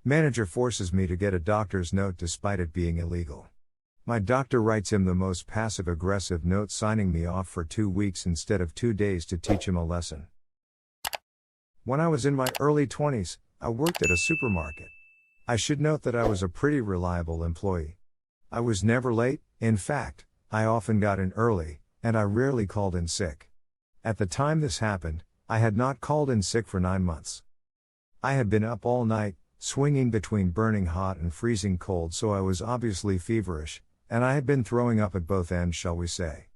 Manager forces me to get a doctor's note despite it being illegal. My doctor writes him the most passive-aggressive note, signing me off for 2 weeks instead of 2 days to teach him a lesson. When I was in my early 20s, I worked at a supermarket. I should note that I was a pretty reliable employee. I was never late, in fact, I often got in early, and I rarely called in sick. At the time this happened, I had not called in sick for 9 months. I had been up all night, swinging between burning hot and freezing cold, so I was obviously feverish, and I had been throwing up at both ends, shall we say.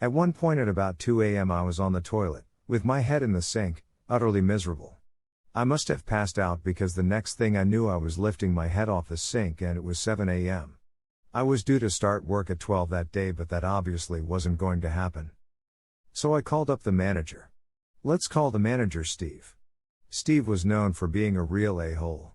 At one point at about 2 a.m. I was on the toilet, with my head in the sink, utterly miserable. I must have passed out because the next thing I knew I was lifting my head off the sink and it was 7 a.m. I was due to start work at 12 that day, but that obviously wasn't going to happen. So I called up the manager. Let's call the manager Steve. Steve was known for being a real a-hole.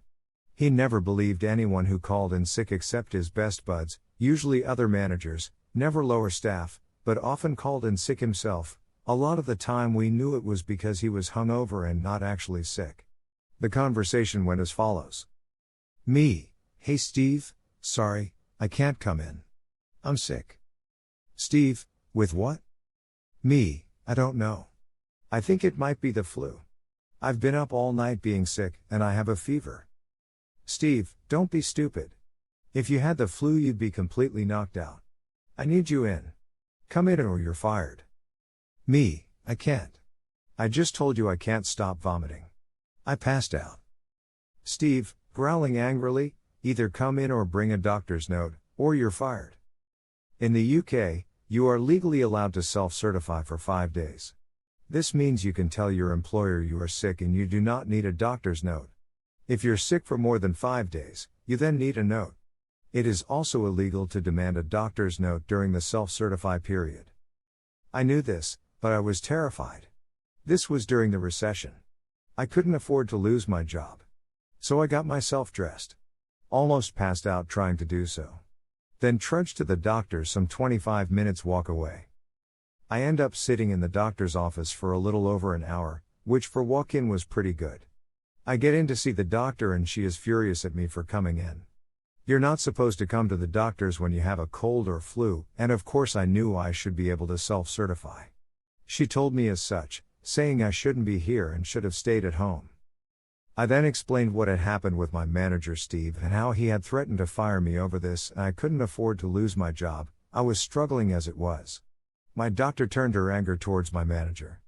He never believed anyone who called in sick except his best buds, usually other managers, never lower staff, but often called in sick himself. A lot of the time we knew it was because he was hungover and not actually sick. The conversation went as follows. Me: "Hey Steve, sorry, I can't come in. I'm sick." Steve: "With what?" Me: "I don't know. I think it might be the flu. I've been up all night being sick, and I have a fever." Steve: "Don't be stupid. If you had the flu you'd be completely knocked out. I need you in. Come in or you're fired." Me: "I can't. I just told you I can't stop vomiting. I passed out." Steve, growling angrily: "Either come in or bring a doctor's note, or you're fired." In the UK, you are legally allowed to self-certify for 5 days. This means you can tell your employer you are sick and you do not need a doctor's note. If you're sick for more than 5 days, you then need a note. It is also illegal to demand a doctor's note during the self-certify period. I knew this, but I was terrified. This was during the recession. I couldn't afford to lose my job. So I got myself dressed. Almost passed out trying to do so. Then trudged to the doctor, some 25 minutes walk away. I end up sitting in the doctor's office for a little over an hour, which for walk-in was pretty good. I get in to see the doctor and she is furious at me for coming in. You're not supposed to come to the doctors when you have a cold or flu, and of course I knew I should be able to self-certify. She told me as such, saying I shouldn't be here and should have stayed at home. I then explained what had happened with my manager Steve and how he had threatened to fire me over this, and I couldn't afford to lose my job. I was struggling as it was. My doctor turned her anger towards my manager.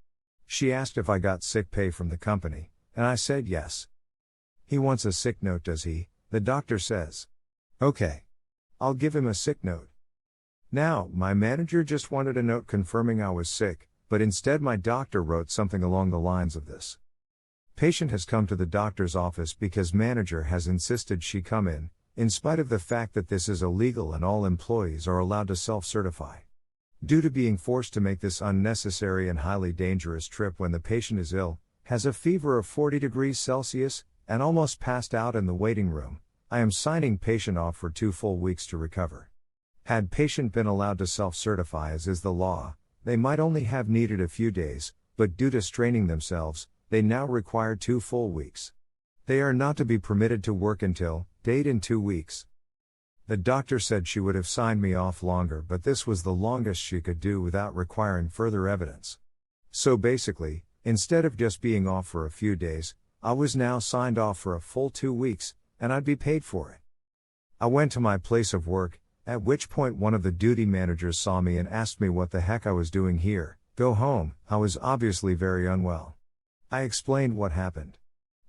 She asked if I got sick pay from the company, and I said yes. "He wants a sick note, does he?" the doctor says. "Okay. I'll give him a sick note." Now, my manager just wanted a note confirming I was sick, but instead my doctor wrote something along the lines of this. "Patient has come to the doctor's office because manager has insisted she come in spite of the fact that this is illegal and all employees are allowed to self-certify. Due to being forced to make this unnecessary and highly dangerous trip when the patient is ill, has a fever of 40 degrees Celsius, and almost passed out in the waiting room, I am signing patient off for 2 full weeks to recover." Had patient been allowed to self-certify as is the law, they might only have needed a few days, but due to straining themselves, they now require 2 full weeks. They are not to be permitted to work until, date in 2 weeks. The doctor said she would have signed me off longer, but this was the longest she could do without requiring further evidence. So basically, instead of just being off for a few days, I was now signed off for a full 2 weeks, and I'd be paid for it. I went to my place of work, at which point one of the duty managers saw me and asked me what the heck I was doing here. "Go home." I was obviously very unwell. I explained what happened.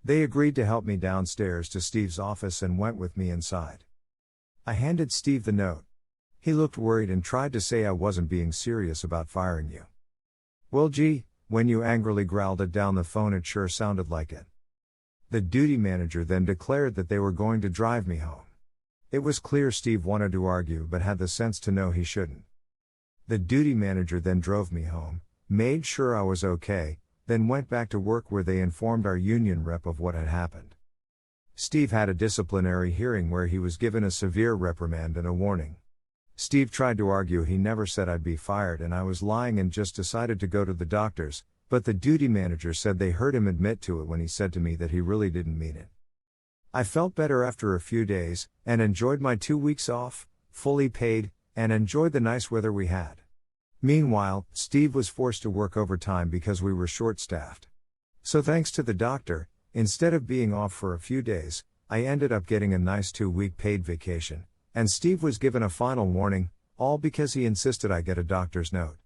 They agreed to help me downstairs to Steve's office and went with me inside. I handed Steve the note. He looked worried and tried to say I wasn't being serious about firing you. "Well gee, when you angrily growled it down the phone it sure sounded like it." The duty manager then declared that they were going to drive me home. It was clear Steve wanted to argue but had the sense to know he shouldn't. The duty manager then drove me home, made sure I was okay, then went back to work where they informed our union rep of what had happened. Steve had a disciplinary hearing where he was given a severe reprimand and a warning. Steve tried to argue he never said I'd be fired and I was lying and just decided to go to the doctors, but the duty manager said they heard him admit to it when he said to me that he really didn't mean it. I felt better after a few days, and enjoyed my 2 weeks off, fully paid, and enjoyed the nice weather we had. Meanwhile, Steve was forced to work overtime because we were short-staffed. So thanks to the doctor, instead of being off for a few days, I ended up getting a nice 2-week paid vacation, and Steve was given a final warning, all because he insisted I get a doctor's note.